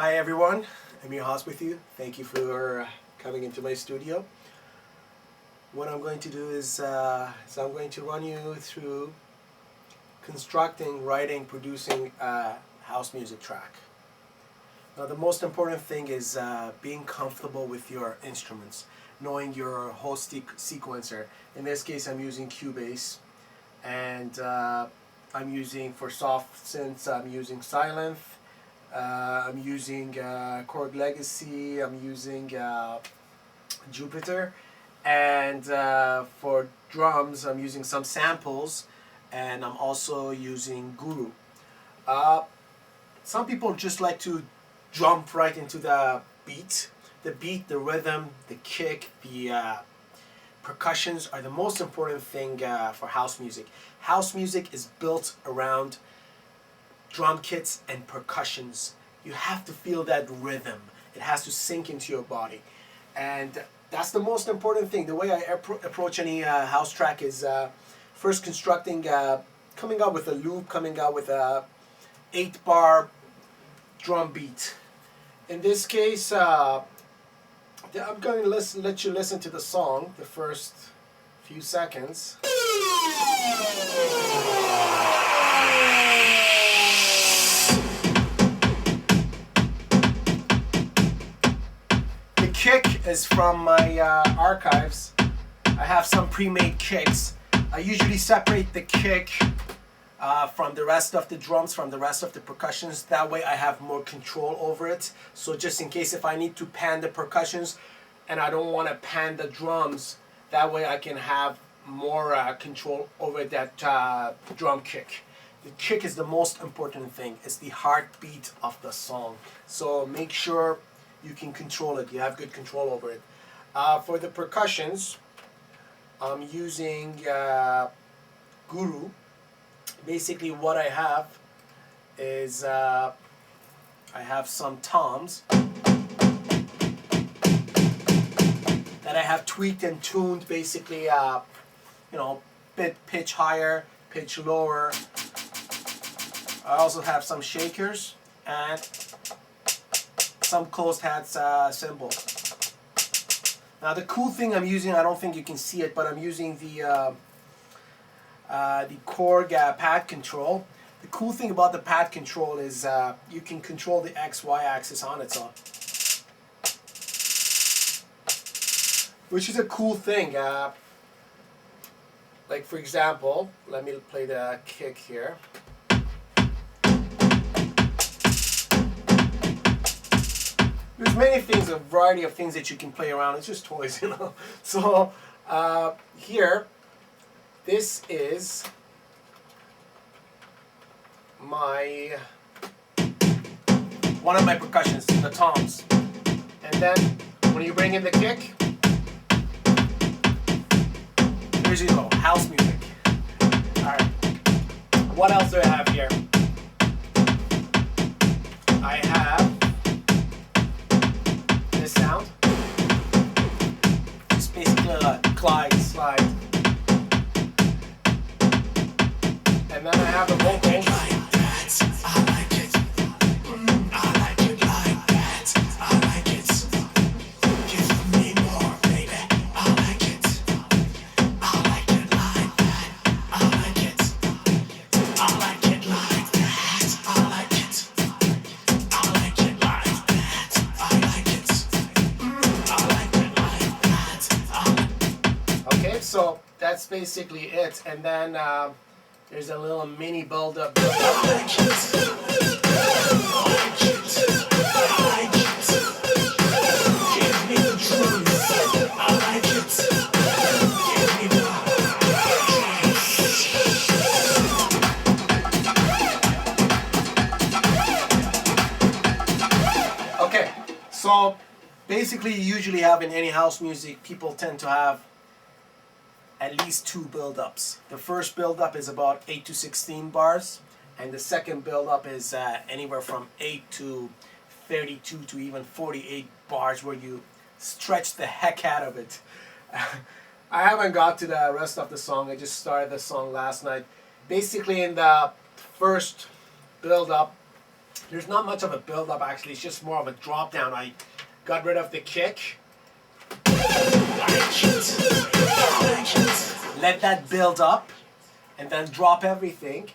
Hi everyone, I'm your host with you. Thank you for coming into my studio. What I'm going to do is I'm going to run you through constructing, writing, producing a house music track. Now the most important thing is being comfortable with your instruments, knowing your whole sequencer. In this case I'm using Cubase, and I'm using, for soft synths, I'm using Synth. I'm using Chord Legacy, I'm using Jupiter, and for drums I'm using some samples, and I'm also using Guru. Some people just like to jump right into the beat. The beat, the rhythm, the kick, the percussions are the most important thing for house music. House music is built around drum kits and percussions. You have to feel that rhythm. It has to sink into your body, and that's the most important thing. The way I approach any house track is first constructing, coming up with a loop, coming out with a 8-bar drum beat. In this case, I'm going to let you listen to the song, the first few seconds. Kick is from my archives. I have some pre-made kicks. I usually separate the kick from the rest of the drums, from the rest of the percussions. That way I have more control over it. So just in case if I need to pan the percussions and I don't want to pan the drums, that way I can have more control over that drum kick. The kick is the most important thing. It's the heartbeat of the song. So make sure you can control it. You have good control over it. For the percussions, I'm using Guru. Basically what I have is I have some toms that I have tweaked and tuned, basically bit pitch higher, pitch lower. I also have some shakers and some closed hats cymbal. Now the cool thing I'm using, I don't think you can see it, but I'm using the Korg pad control. The cool thing about the pad control is you can control the X-Y axis on its own, which is a cool thing. Like for example, let me play the kick here. There's many things, a variety of things that you can play around. It's just toys, you know. So here, this is one of my percussions, the toms. And then when you bring in the kick, here you go, house music. All right. What else do I have here? I have sound. It's basically a glide, slide. And then I have the vocals. Like that, I like it. I like it like that, I like it. Give me more, baby. I like it. I like it like that, I like it. I like it like that, I like it. I like it like that, I like it. Okay, so that's basically it, and then there's a little mini build-up. I like it. I like it. I like it. Give me the truth. I like it. Give me the. Okay, so basically, you usually have in any house music, people tend to have at least 2 build-ups. The first build-up is about 8 to 16 bars, and the second build-up is anywhere from 8 to 32 to even 48 bars, where you stretch the heck out of it. I haven't got to the rest of the song. I just started the song last night. Basically, in the first build-up, There's not much of a build up actually, it's just more of a drop down. I got rid of the kick. Let that build up and then drop everything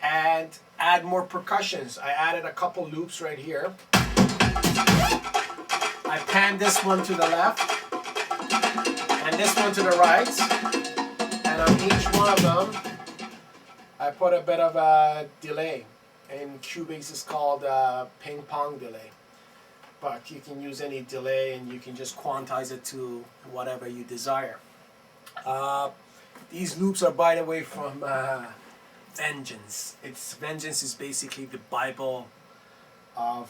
and add more percussions. I added a couple loops right here. I pan this one to the left and this one to the right, and on each one of them I put a bit of a delay. In Cubase it's called ping pong delay, but you can use any delay and you can just quantize it to whatever you desire. These loops are, by the way, from Vengeance. Vengeance is basically the Bible of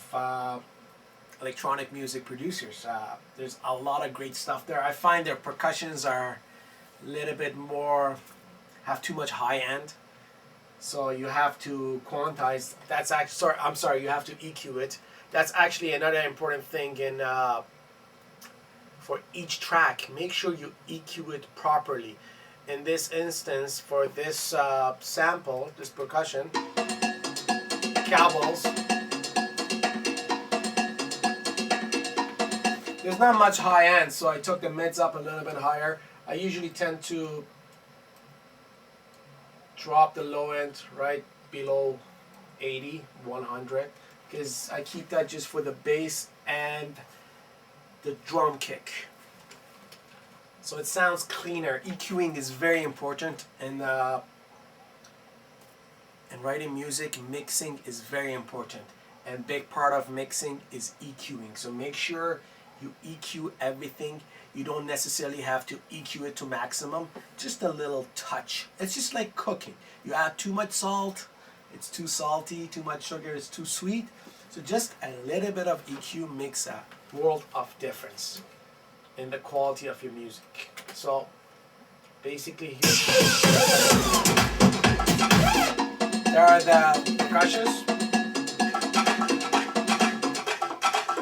electronic music producers. There's a lot of great stuff there. I find their percussions are a little bit more, have too much high end. So you have to quantize. That's actually, you have to EQ it. That's actually another important thing in for each track. Make sure you EQ it properly. In this instance, for this sample, this percussion, cowbells, there's not much high end, so I took the mids up a little bit higher. I usually tend to drop the low end right below 80, 100, because I keep that just for the bass and the drum kick. So it sounds cleaner. EQing is very important, and writing music, mixing is very important. And big part of mixing is EQing. So make sure you EQ everything. You don't necessarily have to EQ it to maximum, just a little touch. It's just like cooking. You add too much salt, it's too salty, too much sugar, it's too sweet. So just a little bit of EQ makes a world of difference in the quality of your music. So basically here, there are the percussions.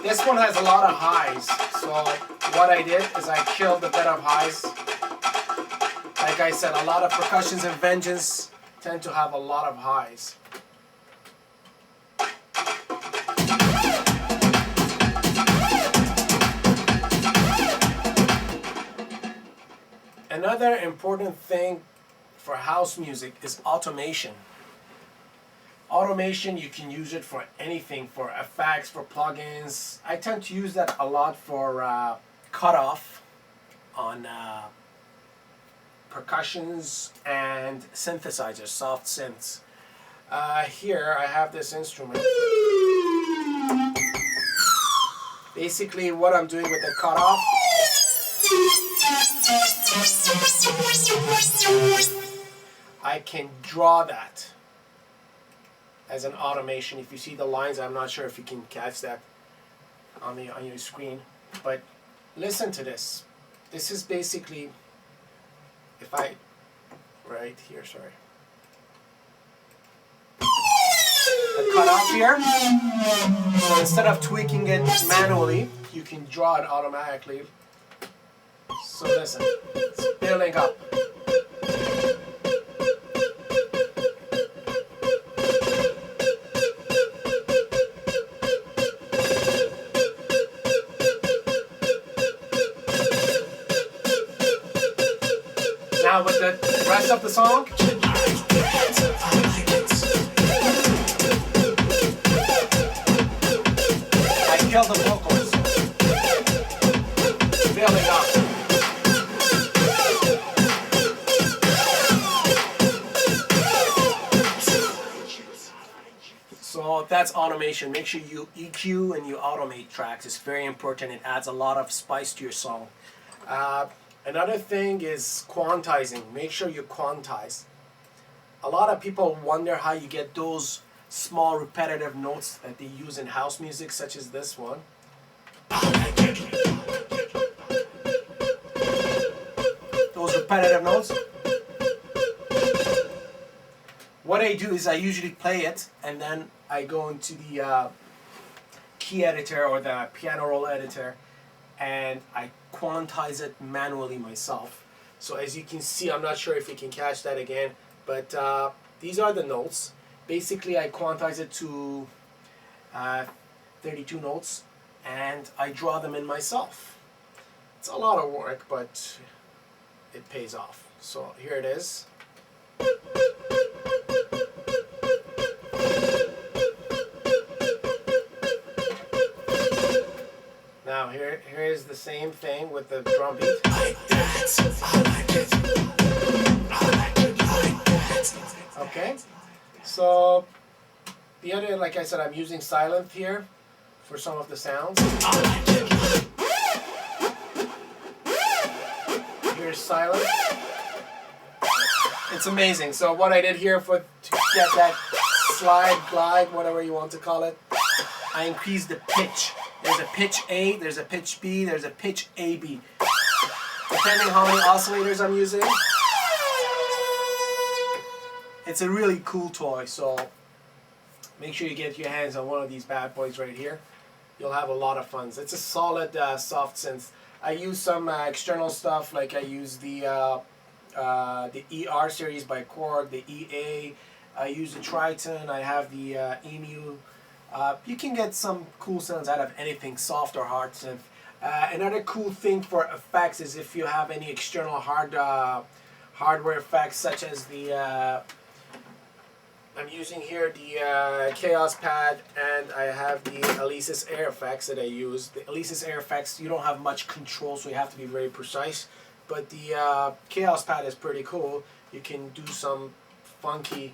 This one has a lot of highs, so what I did is I killed a bit of highs. Like I said, a lot of percussions and Vengeance tend to have a lot of highs. Another important thing for house music is automation. Automation, you can use it for anything, for effects, for plugins. I tend to use that a lot for cutoff on percussions and synthesizers, soft synths. Here I have this instrument. Basically what I'm doing with the cutoff, I can draw that as an automation. If you see the lines, I'm not sure if you can catch that on your screen, but listen to this. This is basically, if I, right here, sorry. I cut off here, so instead of tweaking it manually, you can draw it automatically. So listen, it's building up. Now with the rest of the song, I kill the vocals, building up. So that's automation. Make sure you EQ and you automate tracks. It's very important. It adds a lot of spice to your song. Another thing is quantizing. Make sure you quantize. A lot of people wonder how you get those small repetitive notes that they use in house music, such as this one. Those repetitive notes. What I do is I usually play it and then I go into the key editor or the piano roll editor and I quantize it manually myself. So as you can see, I'm not sure if you can catch that again, but these are the notes. Basically I quantize it to 32 notes, and I draw them in myself. It's a lot of work, but it pays off. So here it is. Now here's the same thing with the drum beat. Okay, so the other, like I said, I'm using Synth here for some of the sounds. Here's Synth. It's amazing. So what I did here to get that slide, glide, whatever you want to call it, I increased the pitch. There's a pitch A, there's a pitch B, there's a pitch AB. Depending how many oscillators I'm using. It's a really cool toy, so make sure you get your hands on one of these bad boys right here. You'll have a lot of fun. It's a solid soft synth. I use some external stuff, like I use the ER series by Korg, the EA. I use the Triton. I have the EMU. You can get some cool sounds out of anything, soft or hard synth. Another cool thing for effects is if you have any external hardware effects, such as the I'm using here the Chaos Pad, and I have the Alesis Air Effects that I use. The Alesis Air Effects, you don't have much control, so you have to be very precise. But the Chaos Pad is pretty cool. You can do some funky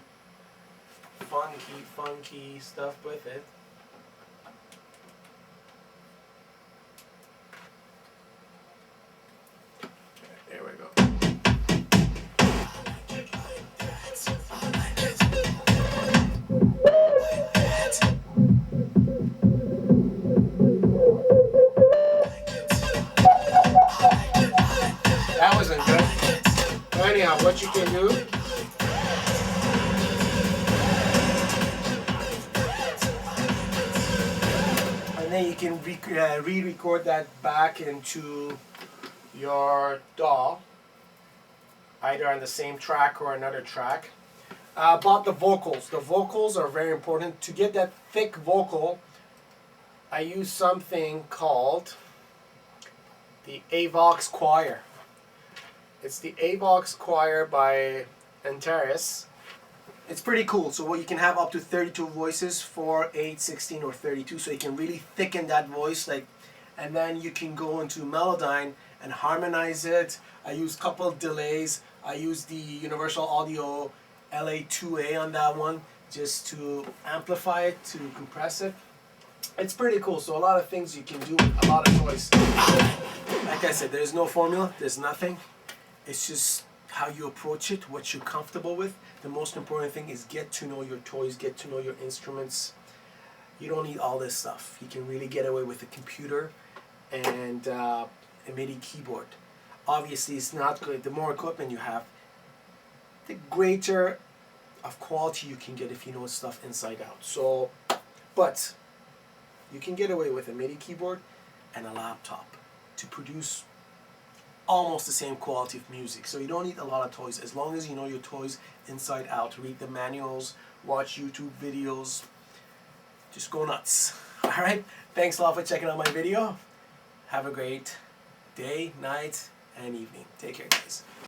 stuff with it. There we go. That wasn't good. But anyhow, what you can do, and then you can re-record that back into your DAW, either on the same track or another track. About the vocals. The vocals are very important. To get that thick vocal, I use something called the Avox Choir. It's the Avox Choir by Antares. It's pretty cool. So you can have up to 32 voices, 4, 8, 16, or 32. So you can really thicken that voice, and then you can go into Melodyne and harmonize it. I use a couple of delays. I use the Universal Audio LA2A on that one, just to amplify it, to compress it. It's pretty cool. So a lot of things you can do with a lot of toys. Like I said, there's no formula. There's nothing. It's just how you approach it, what you're comfortable with. The most important thing is get to know your toys, get to know your instruments. You don't need all this stuff. You can really get away with a computer and a MIDI keyboard. Obviously, it's not good. The more equipment you have, the greater of quality you can get if you know stuff inside out. So, but you can get away with a MIDI keyboard and a laptop to produce almost the same quality of music. So you don't need a lot of toys, as long as you know your toys inside out. Read the manuals, watch YouTube videos, just go nuts. Alright, thanks a lot for checking out my video. Have a great day, night, and evening. Take care, guys.